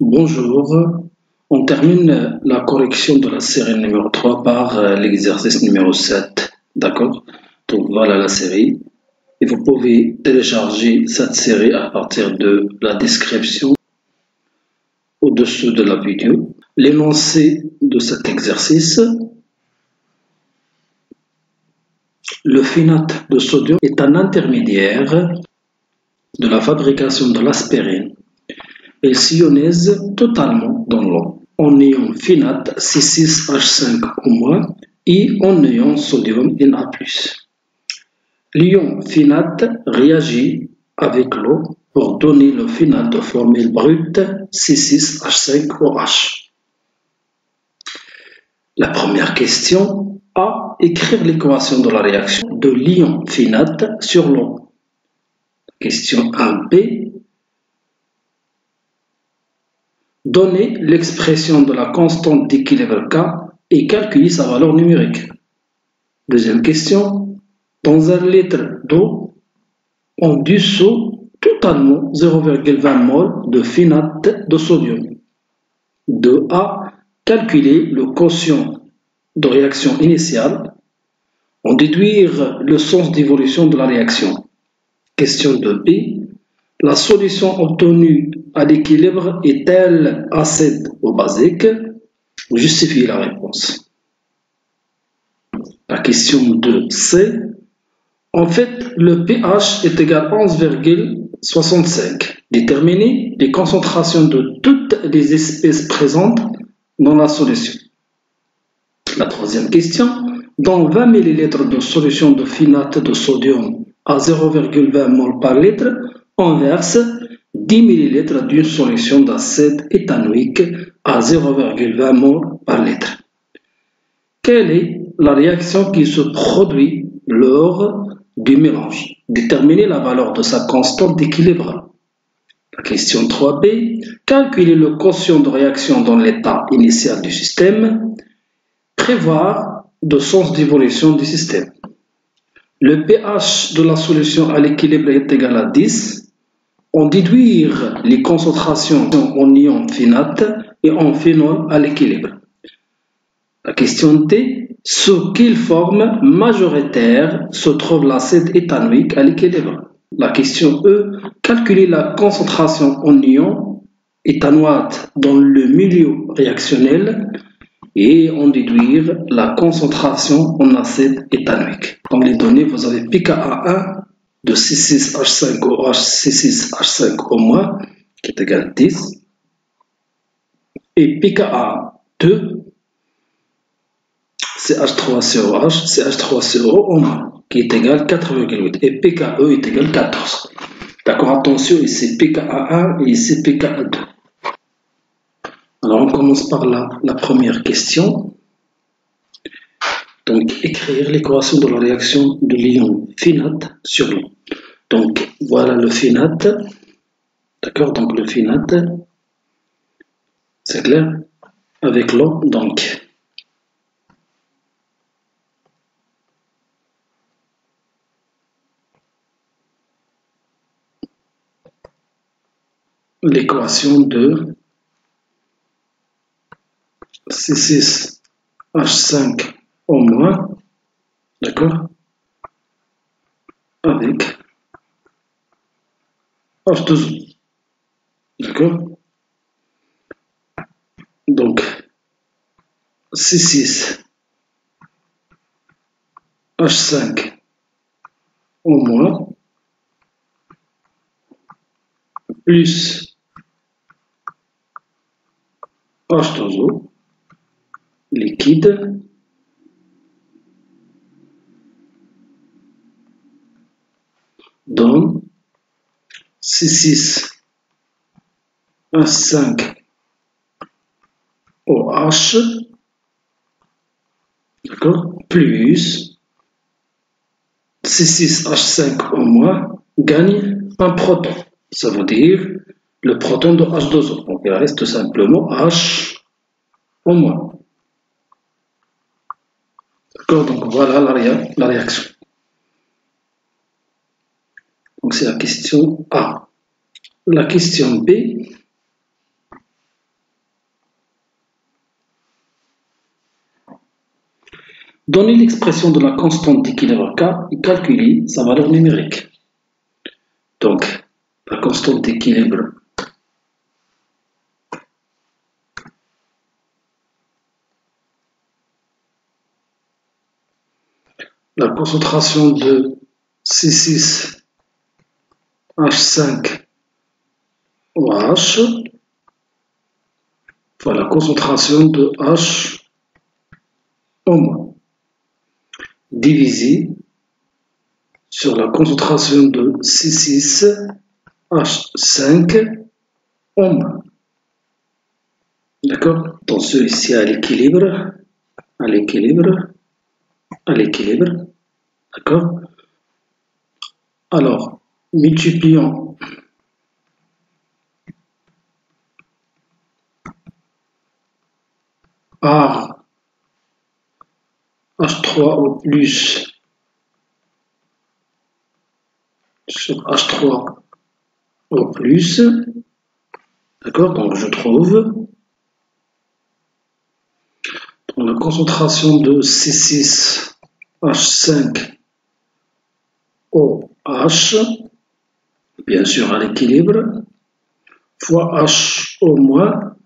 Bonjour, on termine la correction de la série numéro 3 par l'exercice numéro 7. D'accord? Donc voilà la série. Et vous pouvez télécharger cette série à partir de la description au-dessous de la vidéo. L'énoncé de cet exercice: le phénate de sodium est un intermédiaire de la fabrication de l'aspirine. Il s'ionise totalement dans l'eau en ion phénate C6H5O- et en ion sodium Na+. L'ion phénate réagit avec l'eau pour donner le phénate de formule brute C6H5OH. La première question: A. Écrire l'équation de la réaction de l'ion phénate sur l'eau. Question 1B. Donner l'expression de la constante d'équilibre K et calculer sa valeur numérique. Deuxième question: dans un litre d'eau, on dissout totalement 0,20 mol de phénate de sodium. 2A. Calculer le quotient de réaction initiale. En déduire le sens d'évolution de la réaction. Question 2B. La solution obtenue à l'équilibre est-elle acide ou basique? Justifiez la réponse. La question 2C. En fait, le pH est égal à 11,65. Déterminez les concentrations de toutes les espèces présentes dans la solution. La troisième question: dans 20 ml de solution de phénate de sodium à 0,20 mol par litre, on verse 10 ml d'une solution d'acide éthanoïque à 0,20 mol par litre. Quelle est la réaction qui se produit lors du mélange? Déterminer la valeur de sa constante d'équilibre. La question 3B. Calculer le quotient de réaction dans l'état initial du système. Prévoir le sens d'évolution du système. Le pH de la solution à l'équilibre est égal à 10. On déduire les concentrations en ion phénate et en phénol à l'équilibre. La question D. Sous quelle forme majoritaire se trouve l'acide éthanoïque à l'équilibre? La question E. Calculer la concentration en ion éthanoate dans le milieu réactionnel et en déduire la concentration en acide éthanoïque. Dans les données, vous avez pKa1 de C6H5OH, C6H5O- qui est égal à 10 et pKa2 CH3COH, CH3COO- qui est égal à 4,8 et pKe est égal à 14. D'accord, attention, ici pKa1 et ici pKa2. Alors on commence par la première question. Donc écrire l'équation de la réaction de l'ion phénate sur l'eau. Donc voilà le phénate. D'accord, donc le phénate, c'est clair, avec l'eau. Donc l'équation de C6H5O-, d'accord, avec H2O, d'accord. Donc C6H5O- plus H2O liquide donne C6H5OH, d'accord, plus C6H5O- gagne un proton. Ça veut dire le proton de H2O. Donc il reste simplement H au moins. D'accord, donc voilà la réaction. Donc c'est la question A. La question B. Donnez l'expression de la constante d'équilibre K et calculez sa valeur numérique. Donc, la constante d'équilibre la concentration de C6H5OH, voilà, la concentration de H O-, divisé sur la concentration de C6H5O-. D'accord? Donc celui-ci à l'équilibre, à l'équilibre, à l'équilibre. D'accord? Alors, multiplions par H3 au plus sur H3 au plus. D'accord? Donc je trouve la concentration de C6H5OH, bien sûr à l'équilibre, fois H au moins,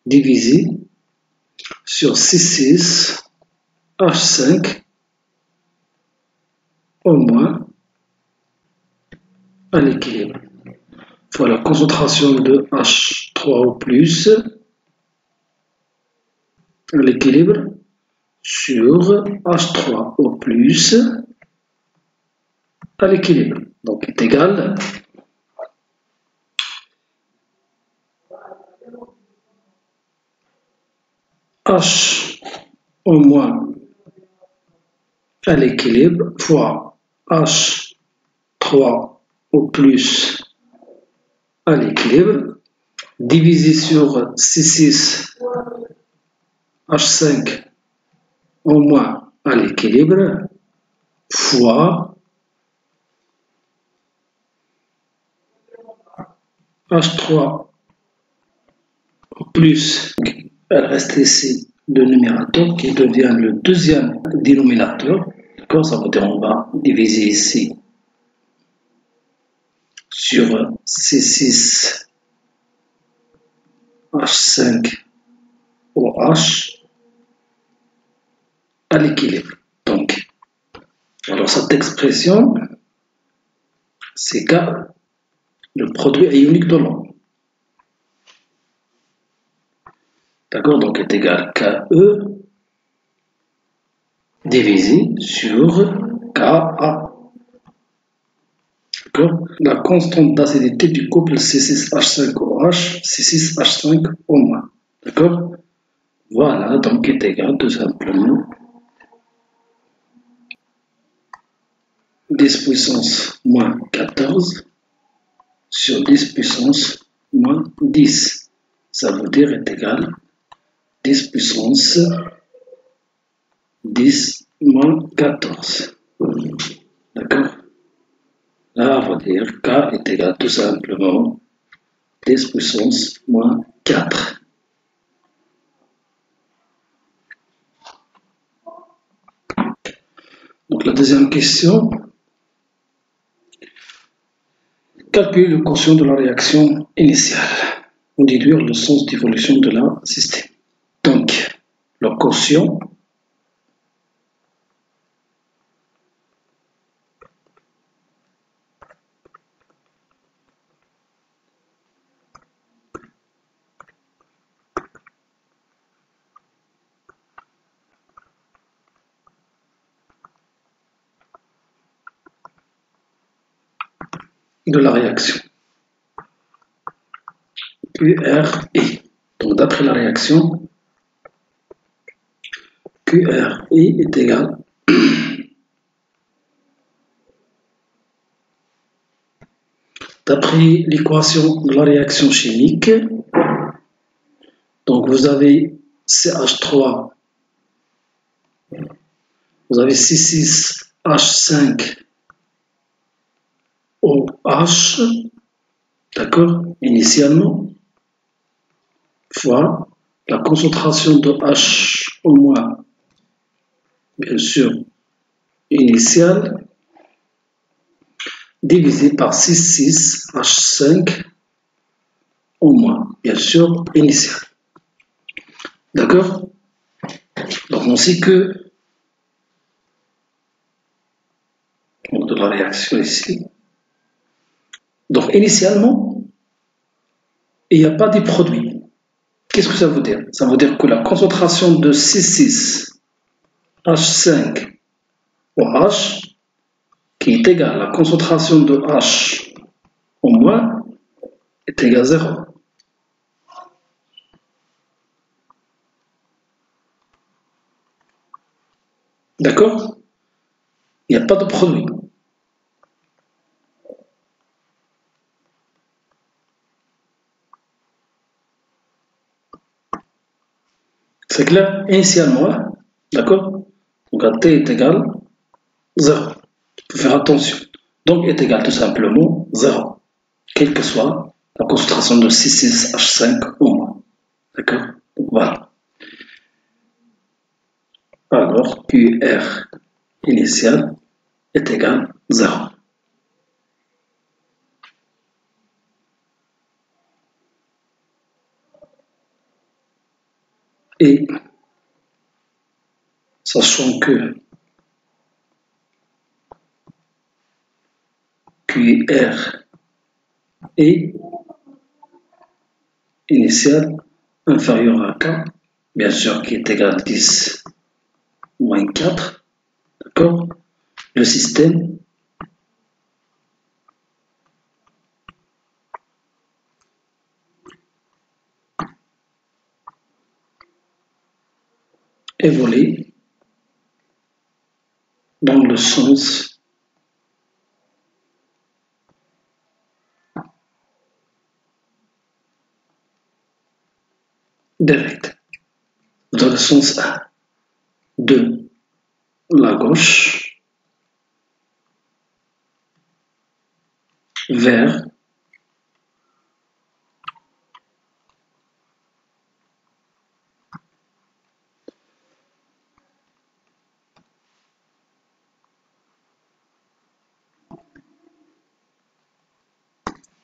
divisé sur C6H5 au moins à l'équilibre, fois la concentration de H3 au plus à l'équilibre sur H3 au plus à l'équilibre. Donc est égal H au moins à l'équilibre fois H3 au plus à l'équilibre divisé sur C6H5 au moins à l'équilibre fois H3 au plus, elle reste ici le numérateur qui devient le deuxième dénominateur. D'accord, ça veut dire on va diviser ici sur C6H5OH à l'équilibre. Donc, alors cette expression, c'est K, le produit ionique de l'eau. D'accord, donc est égal KE divisé sur KA. La constante d'acidité du couple C6H5OH, C6H5O-. D'accord? Voilà, donc est égal tout simplement 10 puissance moins 14 sur 10 puissance moins 10. Ça veut dire est égal 10 puissance 10 moins 14. D'accord? Là, on va dire K est égal tout simplement 10 puissance moins 4. Donc la deuxième question, calculer le quotient de la réaction initiale ou déduire le sens d'évolution de la système. Donc, le quotient de la réaction QRI. Donc d'après la réaction, QRI est égal d'après l'équation de la réaction chimique. Donc vous avez CH3, vous avez C6H5OH, d'accord, initialement, fois la concentration de H au moins, bien sûr, initiale, divisé par 6,6 H5 au moins, bien sûr, initial. D'accord? Donc on sait que de la réaction ici. Donc initialement, il n'y a pas de produit. Qu'est-ce que ça veut dire? Ça veut dire que la concentration de 6,6 H5 au H, qui est égale à la concentration de H au moins, est égale à 0. D'accord? Il n'y a pas de produit. C'est clair? Initialement, d'accord? Donc à T est égal à 0. Il faut faire attention. Donc est égal tout simplement 0. Quelle que soit la concentration de 6,6 H5 au moins. D'accord? Donc voilà. Alors QR initial est égal à 0. Et sachant que QR est initial inférieur à K, bien sûr qui est égal à 10 moins 4, d'accord? Le système évolue dans le sens direct, dans le sens 1, de la gauche vers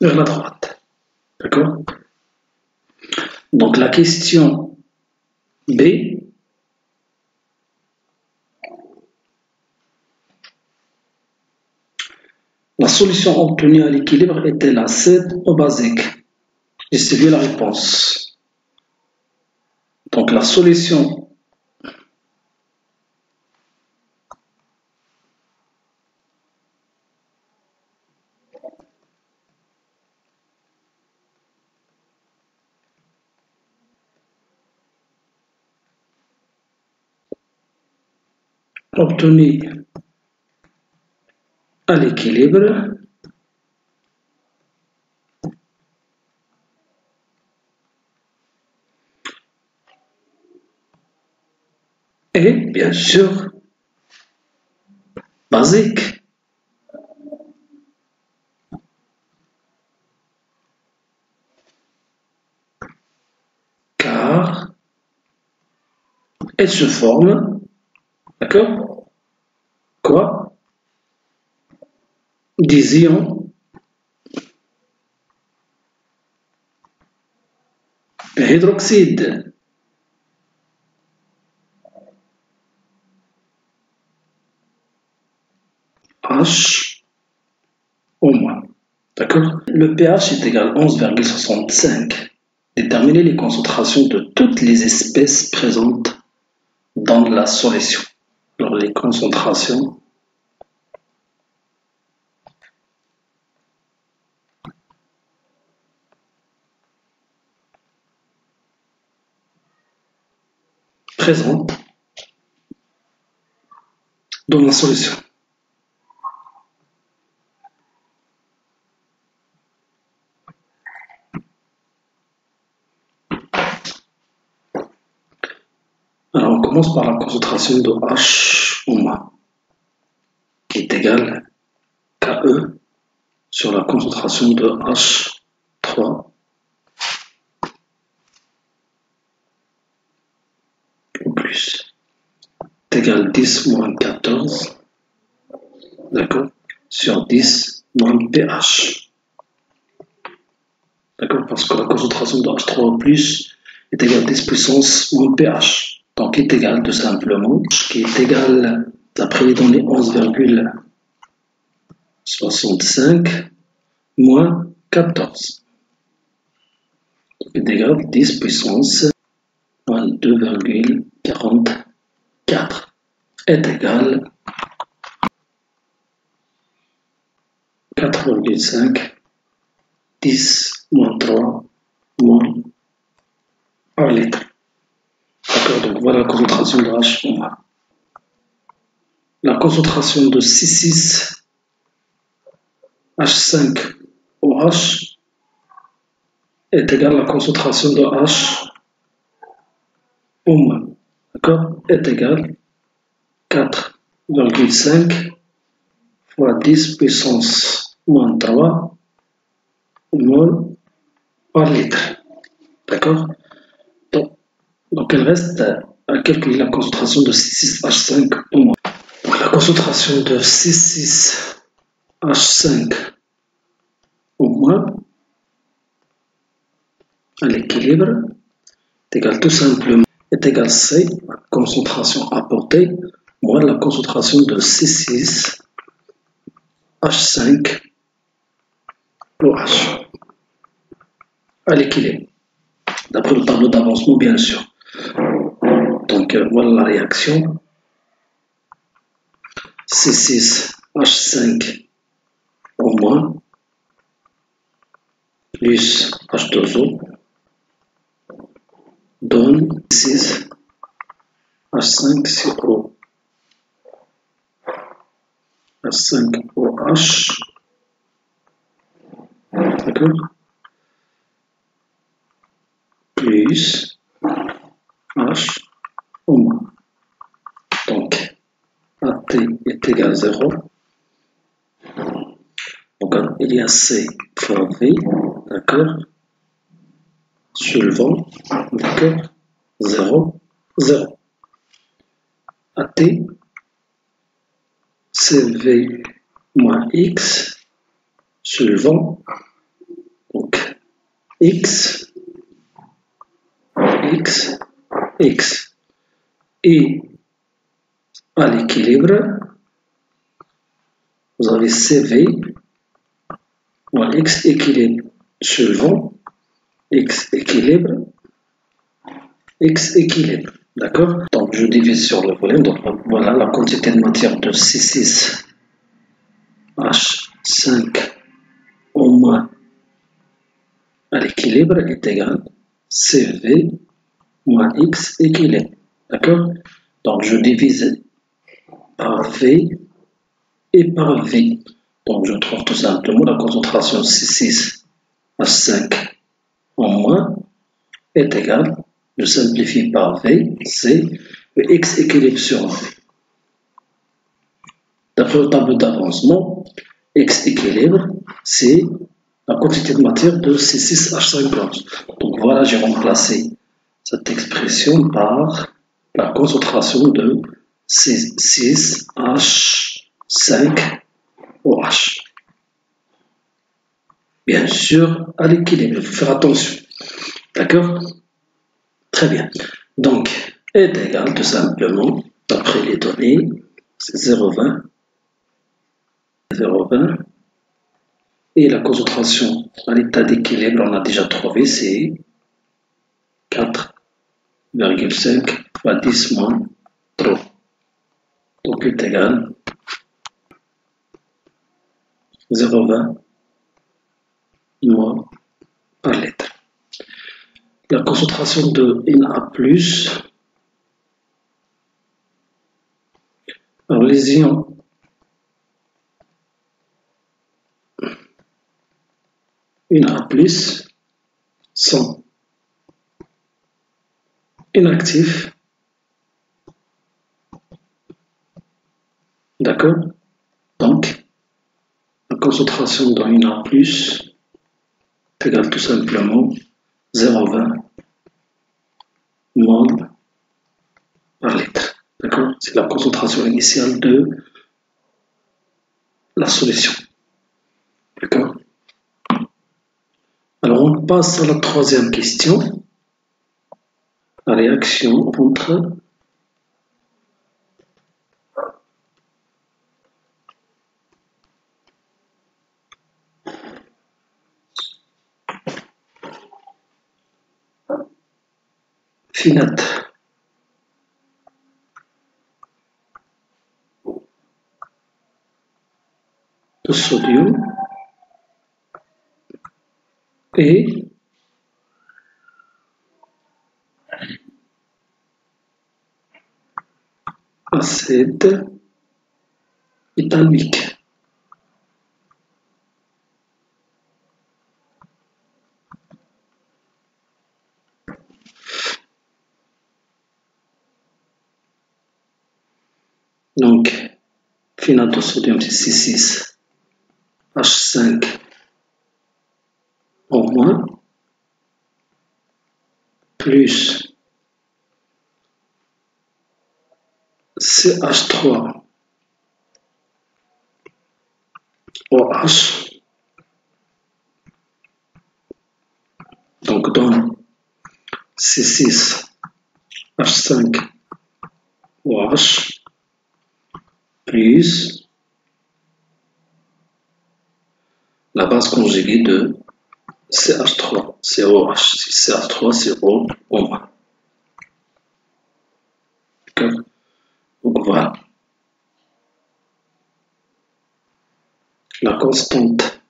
la droite. D'accord? Donc la question B, la solution obtenue à l'équilibre était l'acide ou basique. Distribuez la réponse. Donc la solution obtenue à l'équilibre est bien sûr basique. Car elle se forme, d'accord? Quoi? Des ions hydroxyde. H au moins. D'accord? Le pH est égal à 11,65. Déterminer les concentrations de toutes les espèces présentes dans la solution. Alors les concentrations présentes dans la solution. Alors on commence par la concentration de H au moins, qui est égale à KE sur la concentration de H3 est égal à 10 moins 14, d'accord, sur 10 moins pH. D'accord, parce que la concentration de H3O+, est égale à 10 puissance moins pH. Donc, est égal tout simplement, qui est égal, d'après les données, 11,65 moins 14. Donc, est égal à 10 puissance moins 2,44 est égal à 4,5 10 moins 3 moins 1 litre. D'accord, donc voilà la concentration de H pour moi. La concentration de 6,6 H5OH est égale à la concentration de H au moins. D'accord, est égale à 4,5 fois 10 puissance moins 3 mol par litre. D'accord, donc il reste à calculer la concentration de 6,6H5 au moins. Donc la concentration de 6,6H5 au moins à l'équilibre est égal tout simplement est égal C, la concentration apportée, moins la concentration de 6,6H5 OH à l'équilibre, d'après le tableau d'avancement bien sûr. Donc voilà la réaction. C6H5 au moins plus H2O donne 6H5CO H5OH, d'accord, plus H au moins. Donc AT est égal à 0. Donc il y a C fois V, d'accord, suivant, d'accord, 0, 0. AT, CV moins X, suivant, donc X, X, X. Et à l'équilibre, vous avez CV moins X équilibre, suivant, X équilibre, X équilibre. D'accord? Donc je divise sur le volume. Donc voilà la quantité de matière de C6H5 au moins à l'équilibre est égal à CV moins X équilibre. D'accord? Donc je divise par V et par V. Donc je trouve tout simplement la concentration C6H5 en moins est égale, je simplifie par V, c'est le X équilibre sur V. D'après le tableau d'avancement, X équilibre, c'est la quantité de matière de C6H5. Donc voilà, j'ai remplacé cette expression par la concentration de C6H5OH. Bien sûr, à l'équilibre, il faut faire attention. D'accord? Très bien. Donc, est égal tout simplement, d'après les données, c'est 0,20. 0,20. Et la concentration à l'état d'équilibre, on a déjà trouvé, c'est 4,5 fois 10 moins 3. Donc, est égal 0,20 mol par litre. La concentration de Na+, alors les ions Na+ sont inactifs, d'accord? Donc, la concentration de Na+ est égale tout simplement 0,20 mol par litre, d'accord? C'est la concentration initiale de la solution. D'accord? Alors, on passe à la troisième question. La réaction entre finate de sodium et acide éthylique. Donc, finate de sodium, c'est C6H5 en moins, plus CH3OH, donc donne C6H5OH, plus la base conjuguée de CH3, COH, CH3, CO, O-. D'accord? Donc voilà. La constante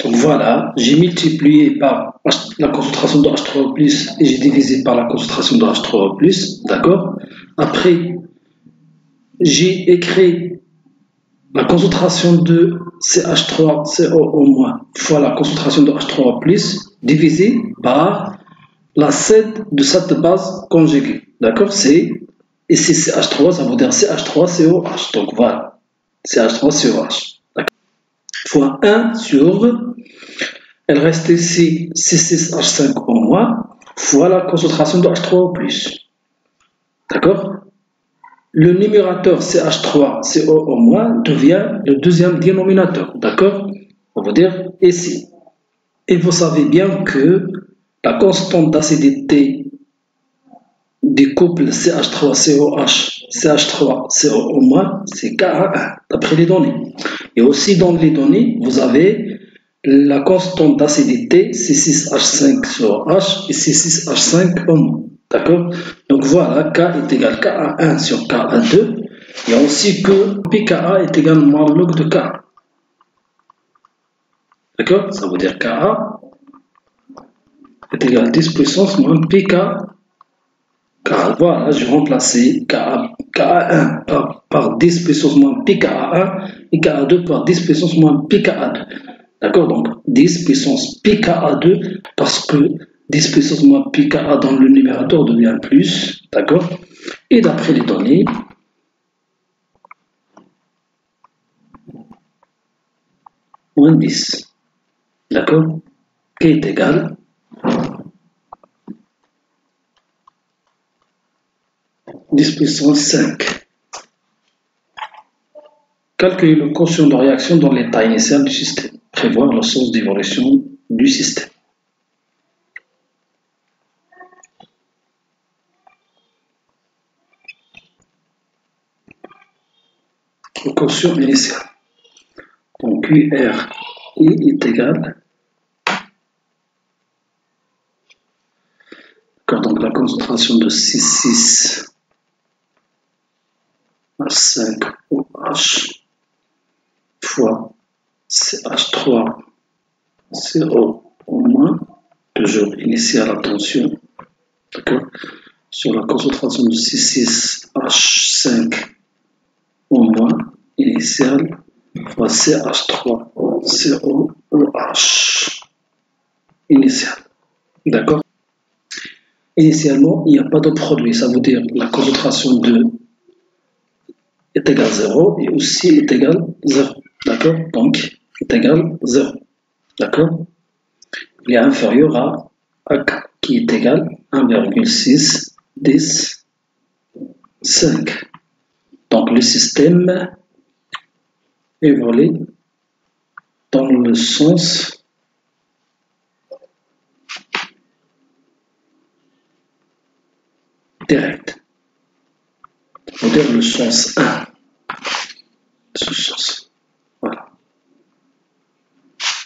Donc voilà, j'ai multiplié par la concentration de H3O+, et j'ai divisé par la concentration de H3O+, d'accord? Après, j'ai écrit la concentration de CH3COO- fois la concentration de H3O+, divisé par l'acide de cette base conjuguée, d'accord? Et c'est CH3, ça veut dire CH3COH, donc voilà, CH3COH, d'accord? Fois 1 sur... Elle reste ici C6H5O- fois la concentration de H3O+. D'accord? Le numérateur CH3CO- devient le deuxième dénominateur. D'accord? On va dire ici. Et vous savez bien que la constante d'acidité du couple CH3COH, CH3CO-, c'est Ka1, d'après les données. Et aussi dans les données, vous avez la constante d'acidité, C6H5OH et C6H5O-. D'accord? Donc voilà, K est égal à Ka1 sur Ka2. Il y a aussi que pKa est également log de Ka. D'accord? Ça veut dire Ka est égal à 10 puissance moins pK. Voilà, je vais remplacer Ka1 par 10 puissance moins pKa1 et Ka2 par 10 puissance moins pKa2. D'accord? Donc 10 puissance pKa2 parce que 10 puissance moins pKa dans le numérateur devient plus. D'accord? Et d'après les données, moins 10. D'accord? Qui est égal 10 puissance 5. Calculer le quotient de réaction dans l'état initial du système. Prévoir le sens d'évolution du système. Le quotient initial. Donc QRI est égal concentration de C6H5OH fois CH3CO, toujours initial, attention, d'accord, sur la concentration de C6H5O- initial fois CH3COOH initial, d'accord. Initialement, il n'y a pas de produit, ça veut dire la concentration de est égale 0 et aussi est égale 0, d'accord, donc est égal 0, d'accord. Il est inférieur à K qui est égal 1,610,5. Donc le système évolue dans le sens direct, c'est-à-dire le sens 1. Ce sens, voilà.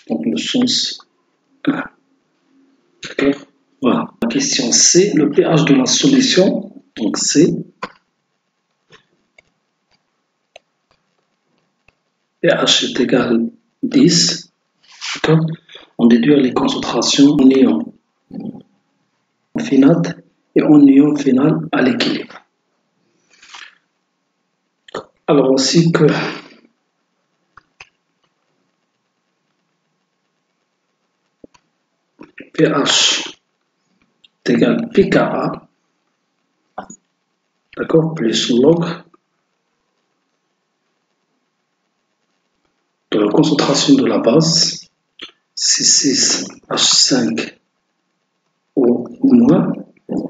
Donc le sens 1. D'accord. Voilà. La question C, le pH de la solution. Donc C. pH est égal 10. D'accord. On déduit les concentrations en ion finate et en ion final à l'équilibre. Alors aussi que pH est égal pKa, d'accord, plus log de la concentration de la base C6H5O-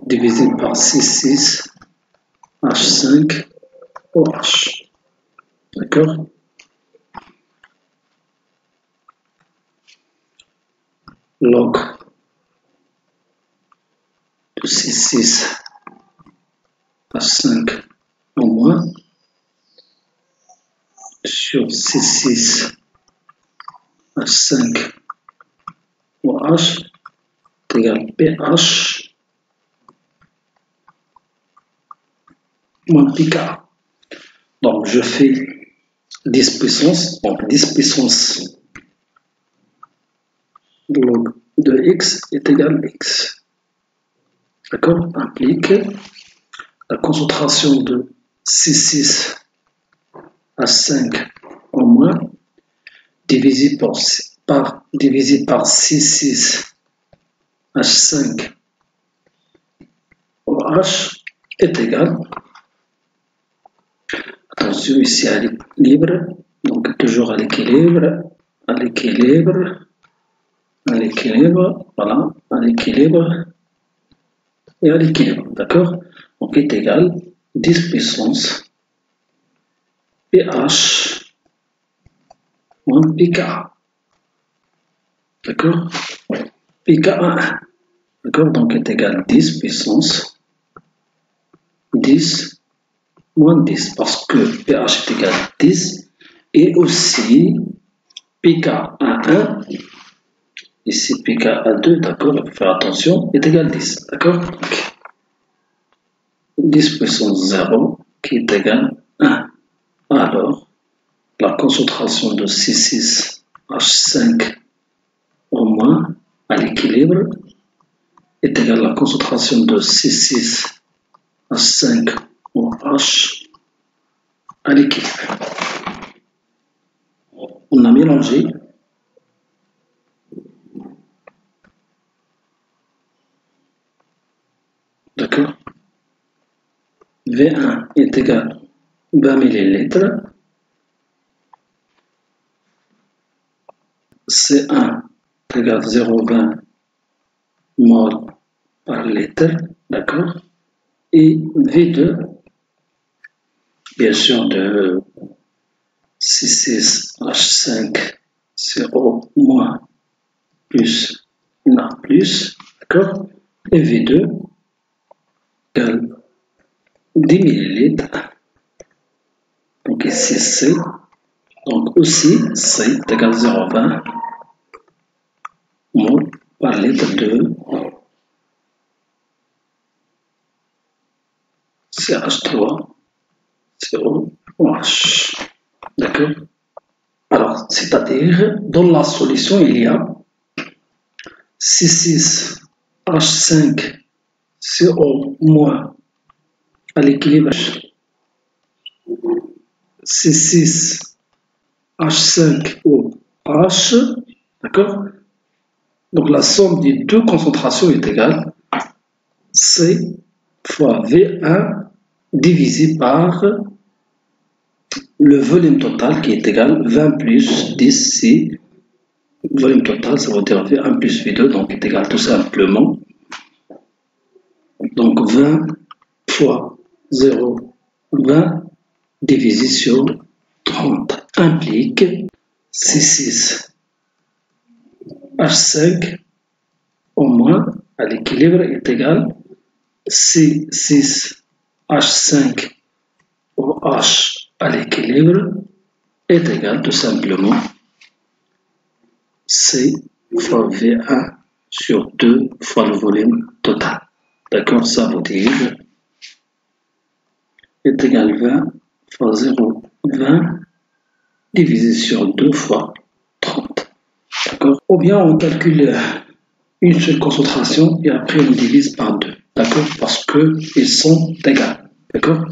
divisé par C6H5OH, d'accord. Log de C6H5O- sur C6H5OH est égal pH moins pKa. Donc je fais 10 puissance, donc 10 puissance log de x est égal à x. D'accord, implique la concentration de C6H5O- divisé par C6H5OH est égal, attention ici à l'équilibre, donc toujours à l'équilibre, voilà, à l'équilibre et à l'équilibre, d'accord. Donc est égal 10 puissance pH moins pKa, d'accord, pKa1, d'accord, donc est égal 10 puissance 10 moins 10, parce que pH est égal à 10, et aussi pKa1, ici pKa2, d'accord, il faut faire attention, est égal à 10, d'accord. 10 puissance 0 qui est égal à 1. Alors, la concentration de C6H5O- à l'équilibre est égale à la concentration de C6H5OH à l'équilibre. On a mélangé. D'accord. V1 est égal à 20 ml. C1 est égal à 0,20 mol par litre. D'accord. Et V2, bien sûr, de C6H5CO- plus Na plus, d'accord, et V2 égale 10 ml, donc ici C, donc aussi C est égal à 0,20 mol par litre CH3, COOH. D'accord? Alors, c'est-à-dire, dans la solution, il y a C6H5CO- à l'équilibre. C6H5OH. D'accord? Donc, la somme des deux concentrations est égale C fois V1 divisé par le volume total qui est égal 20 plus 10 C. Volume total, ça veut dire V1 plus V2, donc est égal tout simplement. Donc 20 fois 0,20 divisé sur 30 implique C6H5 au moins à l'équilibre est égal C6H5OH à l'équilibre est égal tout simplement C fois V1 sur 2 fois le volume total. D'accord, ça veut dire est égal 20 fois 0,20 divisé sur 2 fois 30. D'accord. Ou bien on calcule une seule concentration et après on divise par 2. D'accord, parce qu'ils sont égaux. D'accord.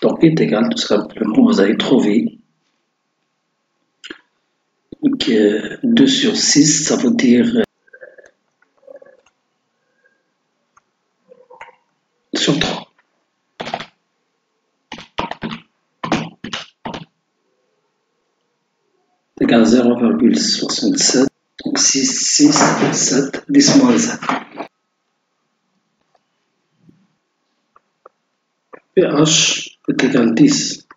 Donc est égal tout simplement, vous allez trouver 2 sur 6, ça veut dire sur 3. Égale 0,67. Donc 6, 6, 7, 10 moins 1. pH est égal 10.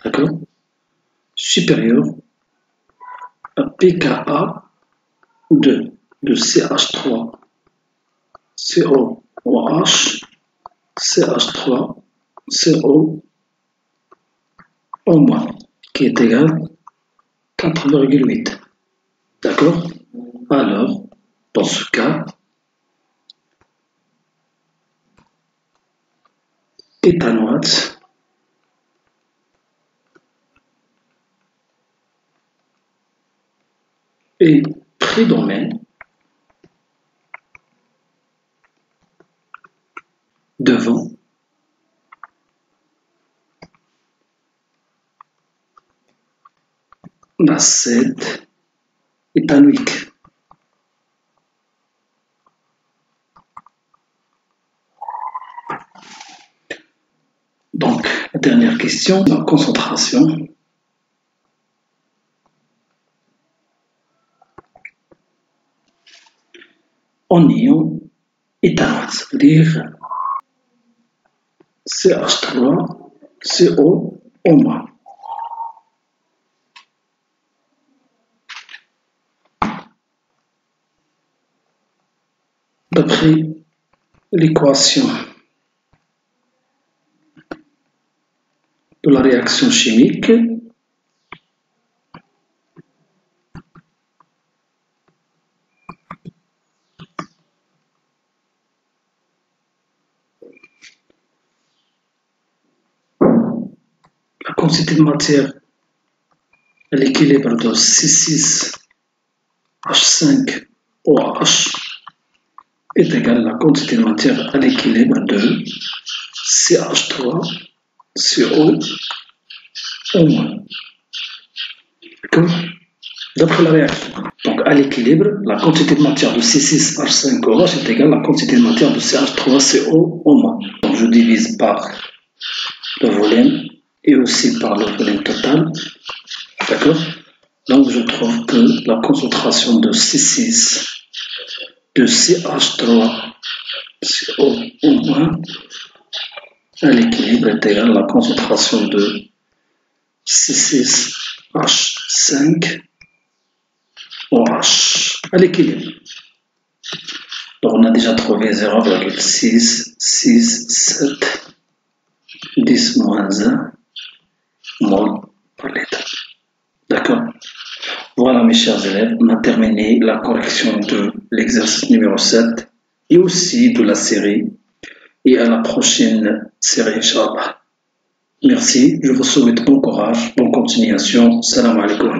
D'accord. Supérieur à pKa de CH3 COOH CH3 CO au moins qui est égal 4,8. D'accord. Alors, dans ce cas, éthanoate et prédomaine devant l'acide éthanoïque. Donc, la dernière question, la concentration. En ion éthanoate, ça veut dire CH3CO au moins. D'après l'équation de la réaction chimique, la quantité de matière à l'équilibre de C6H5OH est égale à la quantité de matière à l'équilibre de CH3CO au moins. D'après la réaction. Donc à l'équilibre, la quantité de matière de C6H5OH est égale à la quantité de matière de CH3CO au moins. Donc je divise par le volume et aussi par le volume total. D'accord. Donc je trouve que la concentration de C6 de CH3CO au moins à l'équilibre est égale à la concentration de C6H5OH à l'équilibre. Donc on a déjà trouvé 0,667 10 moins 1 mol par litre. D'accord. Voilà mes chers élèves, on a terminé la correction de l'exercice numéro 7 et aussi de la série et à la prochaine série, Inch'Allah. Merci, je vous souhaite bon courage, bonne continuation. Salam alaikum.